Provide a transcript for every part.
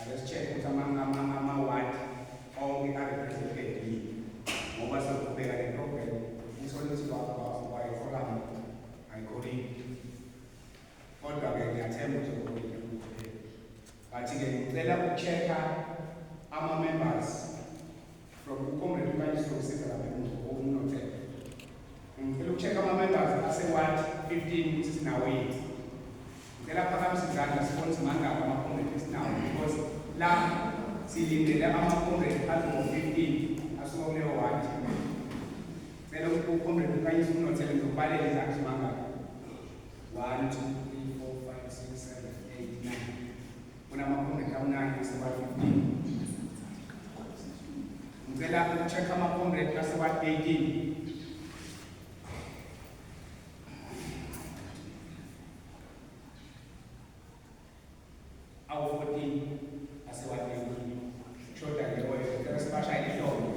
let's check with what all we have represented. Ngoba sokubeka le program isoluthi bakho bayifola ayikholini. Kodwa ke ngiyathemba ukuthi bathi ke ngicela ukuchecka ama members from ukomrade ukayiso kuseka lapha unote. Ngicela ukuchecka ama members ase what 15 ukuthi sinawe. Ngicela phakamisa izandla sibone mangaka ama-comrade sinawo because la silindele ama-comrade athi 15 asuka kuleyo wathi. Ngicela ukomrade ukayiso unothele ngizobalela izandla mangaka 1 2 3 4 5 6 7 8 9 kunama-comrade amnandi aseba-15. Ngicela ukuchecka ama-comrade aseba-18. Awu 14 aseba-18. Shoda ke oyo ngicela sibashayele ihlobo.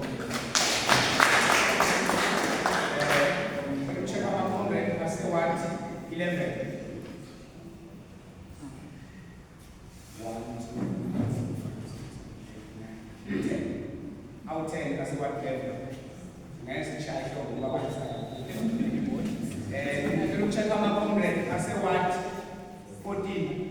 Ukuchecka ama-comrade ase-what 11. 10 aseba-12. Ngeke sishaya ihlobo ngoba bayisaya. Ngicela ukuchecka ama-comrade ase-what 14.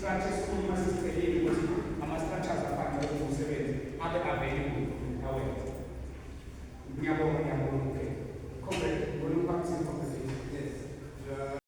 Structures, ama structures afana ukuthi umsebenzi abe available